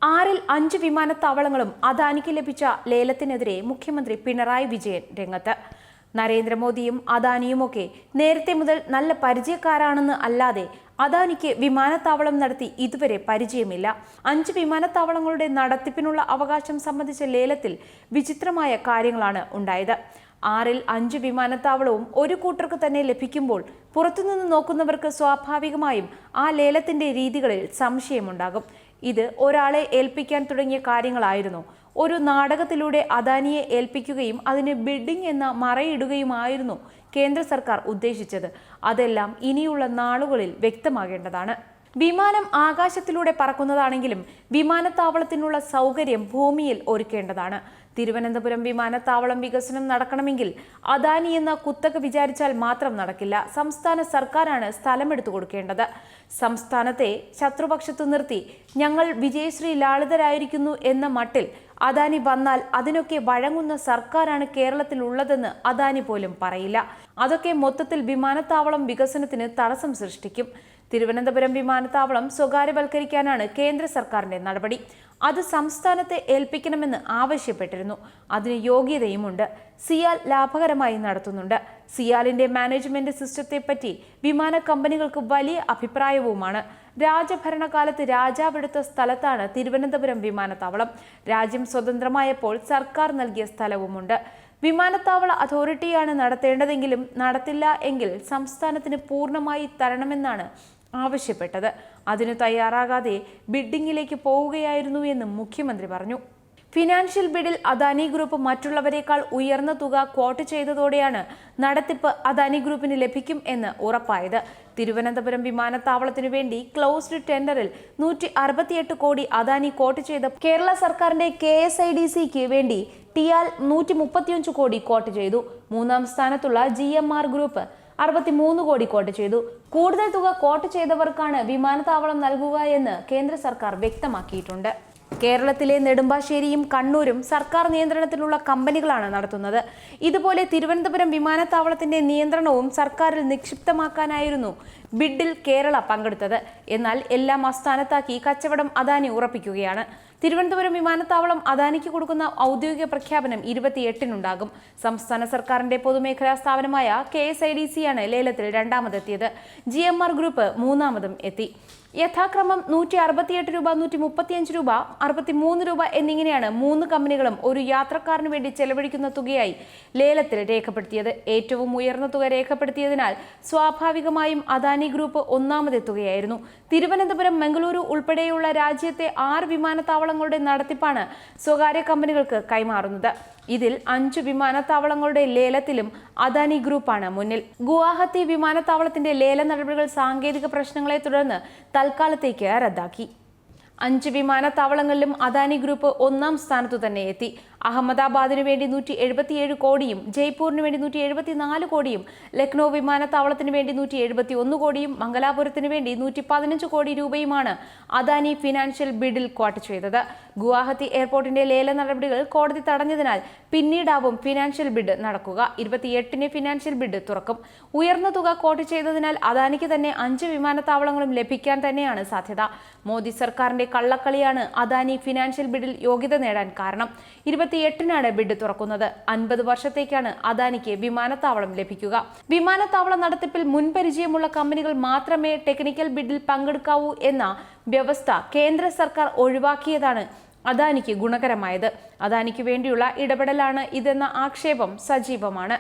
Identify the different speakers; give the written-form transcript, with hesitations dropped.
Speaker 1: 6-ൽ 5 വിമാനത്താവളങ്ങളും അദാനിക്ക് ലഭിച്ച ലേലത്തിനെതിരെ മുഖ്യമന്ത്രി പിണറായി വിജയൻ രംഗത്ത്. നരേന്ദ്രമോദിയും അദാനിയുമൊക്കെ നേരത്തെ മുതൽ നല്ല പരിചയക്കാരാണെന്ന് അല്ലാതെ അദാനിക്ക് വിമാനത്താവളം നടത്തി ഇതുവരെ പരിചയമില്ല. 5 വിമാനത്താവളങ്ങളുടെ നടത്തിപ്പിനുള്ള അവകാശം സംബന്ധിച്ച ലേലത്തിൽ വിചിത്രമായ കാര്യങ്ങളാണ് ഉണ്ടായത്. 6-ൽ 5 വിമാനത്താവളവും ഒരു കൂട്ടർക്ക് തന്നെ ലഭിക്കുമ്പോൾ പുറത്തുനിന്ന് നോക്കുന്നവർക്ക് സ്വാഭാവികമായും ആ ലേലത്തിന്റെ രീതികളിൽ സംശയമുണ്ടാകും. ഇത് ഒരാളെ ഏൽപ്പിക്കാൻ തുടങ്ങിയ കാര്യങ്ങളായിരുന്നു. ഒരു നാടകത്തിലൂടെ അദാനിയെ ഏൽപ്പിക്കുകയും അതിന് ബിഡിംഗ് എന്ന മറയിടുകയുമായിരുന്നു കേന്ദ്ര സർക്കാർ ഉദ്ദേശിച്ചത്. അതെല്ലാം ഇനിയുള്ള നാളുകളിൽ വ്യക്തമാകേണ്ടതാണ്. വിമാനം ആകാശത്തിലൂടെ പറക്കുന്നതാണെങ്കിലും വിമാനത്താവളത്തിനുള്ള സൗകര്യം ഭൂമിയിൽ ഒരുക്കേണ്ടതാണ്. തിരുവനന്തപുരം വിമാനത്താവളം വികസനം നടക്കണമെങ്കിൽ അദാനി എന്ന കുത്തക വിചാരിച്ചാൽ മാത്രം നടക്കില്ല. സംസ്ഥാന സർക്കാരാണ് സ്ഥലമെടുത്തു കൊടുക്കേണ്ടത്. സംസ്ഥാനത്തെ ശത്രുപക്ഷത്തു നിർത്തി ഞങ്ങൾ വിജയശ്രീ ലാളിതരായിരിക്കുന്നു എന്ന മട്ടിൽ അദാനി വന്നാൽ അതിനൊക്കെ വഴങ്ങുന്ന സർക്കാരാണ് കേരളത്തിൽ ഉള്ളതെന്ന് അദാനി പോലും പറയില്ല. അതൊക്കെ മൊത്തത്തിൽ വിമാനത്താവളം വികസനത്തിന് തടസ്സം സൃഷ്ടിക്കും. തിരുവനന്തപുരം വിമാനത്താവളം സ്വകാര്യവൽക്കരിക്കാനാണ് കേന്ദ്ര സർക്കാരിന്റെ നടപടി. അത് സംസ്ഥാനത്തെ ഏൽപ്പിക്കണമെന്ന് ആവശ്യപ്പെട്ടിരുന്നു. അതിന് യോഗ്യതയുമുണ്ട്. സിയാൽ ലാഭകരമായി നടത്തുന്നുണ്ട്. സിയാലിന്റെ മാനേജ്മെന്റ് സിസ്റ്റത്തെപ്പറ്റി വിമാന കമ്പനികൾക്ക് വലിയ അഭിപ്രായവുമാണ്. രാജഭരണകാലത്ത് രാജാവെടുത്ത സ്ഥലത്താണ് തിരുവനന്തപുരം വിമാനത്താവളം. രാജ്യം സ്വതന്ത്രമായപ്പോൾ സർക്കാർ നൽകിയ സ്ഥലവുമുണ്ട്. വിമാനത്താവള അതോറിറ്റിയാണ് നടത്തേണ്ടതെങ്കിലും നടത്തില്ല എങ്കിൽ സംസ്ഥാനത്തിന് പൂർണ്ണമായി തരണമെന്നാണ് ആവശ്യപ്പെട്ടത്. അതിനു തയ്യാറാകാതെ ബിഡിങ്ങിലേക്ക് പോവുകയായിരുന്നു എന്നും മുഖ്യമന്ത്രി പറഞ്ഞു. ഫിനാൻഷ്യൽ ബിഡിൽ അദാനി ഗ്രൂപ്പ് മറ്റുള്ളവരെക്കാൾ ഉയർന്ന തുക ക്വോട്ട് ചെയ്തതോടെയാണ് നടത്തിപ്പ് അദാനി ഗ്രൂപ്പിന് ലഭിക്കും എന്ന് ഉറപ്പായത്. തിരുവനന്തപുരം വിമാനത്താവളത്തിനു വേണ്ടി ക്ലോസ്ഡ് ടെൻഡറിൽ 168 കോടി അദാനി ക്വോട്ട് ചെയ്ത കേരള സർക്കാരിന്റെ KSIDCക്ക് വേണ്ടി ടിയാൽ 135 കോടി ക്വോട്ട് ചെയ്തു. 3-ാം സ്ഥാനത്തുള്ള GMR ഗ്രൂപ്പ് 63 കോടി ക്വോട്ട് ചെയ്തു. കൂടുതൽ തുക ക്വോട്ട് ചെയ്തവർക്കാണ് വിമാനത്താവളം നൽകുക എന്ന് കേന്ദ്ര സർക്കാർ വ്യക്തമാക്കിയിട്ടുണ്ട്. കേരളത്തിലെ നെടുമ്പാശ്ശേരിയും കണ്ണൂരും സർക്കാർ നിയന്ത്രണത്തിലുള്ള കമ്പനികളാണ് നടത്തുന്നത്. ഇതുപോലെ തിരുവനന്തപുരം വിമാനത്താവളത്തിന്റെ നിയന്ത്രണവും സർക്കാരിൽ നിക്ഷിപ്തമാക്കാനായിരുന്നു ബിഡിൽ കേരള പങ്കെടുത്തത്. എന്നാൽ എല്ലാം അസ്ഥാനത്താക്കി കച്ചവടം അദാനി ഉറപ്പിക്കുകയാണ്. തിരുവനന്തപുരം വിമാനത്താവളം അദാനിക്ക് കൊടുക്കുന്ന ഔദ്യോഗിക പ്രഖ്യാപനം 28-നുണ്ടാകും. സംസ്ഥാന സർക്കാരിന്റെ പൊതുമേഖലാ സ്ഥാപനമായ KSIDCയാണ് ലേലത്തിൽ രണ്ടാമതെത്തിയത്. GMR ഗ്രൂപ്പ് മൂന്നാമതും എത്തി. യഥാക്രമം 168 രൂപ, 135 രൂപ, 63 രൂപ എന്നിങ്ങനെയാണ് 3 കമ്പനികളും ഒരു യാത്രക്കാരന് വേണ്ടി ചെലവഴിക്കുന്ന തുകയായി ലേലത്തിൽ രേഖപ്പെടുത്തിയത്. ഏറ്റവും ഉയർന്ന തുക രേഖപ്പെടുത്തിയതിനാൽ സ്വാഭാവികമായും അദാനി ഗ്രൂപ്പ് ഒന്നാമതെത്തുകയായിരുന്നു. തിരുവനന്തപുരം, മംഗളൂരു ഉൾപ്പെടെയുള്ള രാജ്യത്തെ 6 വിമാനത്താവളങ്ങളുടെ നടത്തിപ്പാണ് സ്വകാര്യ കമ്പനികൾക്ക് കൈമാറുന്നത്. ഇതിൽ 5 വിമാനത്താവളങ്ങളുടെ ലേലത്തിലും അദാനി ഗ്രൂപ്പാണ് മുന്നിൽ. ഗുവാഹത്തി വിമാനത്താവളത്തിന്റെ ലേല നടപടികൾ സാങ്കേതിക പ്രശ്നങ്ങളെ തുടർന്ന് തൽക്കാലത്തേക്ക് റദ്ദാക്കി. 5 വിമാനത്താവളങ്ങളിലും അദാനി ഗ്രൂപ്പ് 1-ാം സ്ഥാനത്തു തന്നെ എത്തി. അഹമ്മദാബാദിനു വേണ്ടി 177 കോടിയും ജയ്പൂരിന് വേണ്ടി 174 കോടിയും ലക്നൗ വിമാനത്താവളത്തിന് വേണ്ടി 171 കോടിയും മംഗലാപുരത്തിന് വേണ്ടി 115 കോടി രൂപയുമാണ് അദാനി ഫിനാൻഷ്യൽ ബിഡിൽ ക്വോട്ട് ചെയ്തത്. ഗുവാഹത്തി എയർപോർട്ടിന്റെ ലേല നടപടികൾ കോടതി തടഞ്ഞതിനാൽ പിന്നീടാവും ഫിനാൻഷ്യൽ ബിഡ് നടക്കുക. 28-ന് ഫിനാൻഷ്യൽ ബിഡ് തുറക്കും. ഉയർന്ന തുക ക്വോട്ട് ചെയ്തതിനാൽ അദാനിക്ക് തന്നെ 5 വിമാനത്താവളങ്ങളും ലഭിക്കാൻ തന്നെയാണ് സാധ്യത. മോദി സർക്കാരിന്റെ കള്ളക്കളിയാണ് അദാനി ഫിനാൻഷ്യൽ ബിഡിൽ യോഗ്യത നേടാൻ കാരണം. 28-നാണ് ബിഡ് തുറക്കുന്നത്. 50 വർഷത്തേക്കാണ് അദാനിക്ക് വിമാനത്താവളം ലഭിക്കുക. വിമാനത്താവള നടത്തിപ്പിൽ മുൻപരിചയമുള്ള കമ്പനികൾ മാത്രമേ ടെക്നിക്കൽ ബിഡിൽ പങ്കെടുക്കാവൂ എന്ന വ്യവസ്ഥ കേന്ദ്ര സർക്കാർ ഒഴിവാക്കിയതാണ് അദാനിക്ക് ഗുണകരമായത്. അദാനിക്ക് വേണ്ടിയുള്ള ഇടപെടലാണ് ഇതെന്ന ആക്ഷേപം സജീവമാണ്.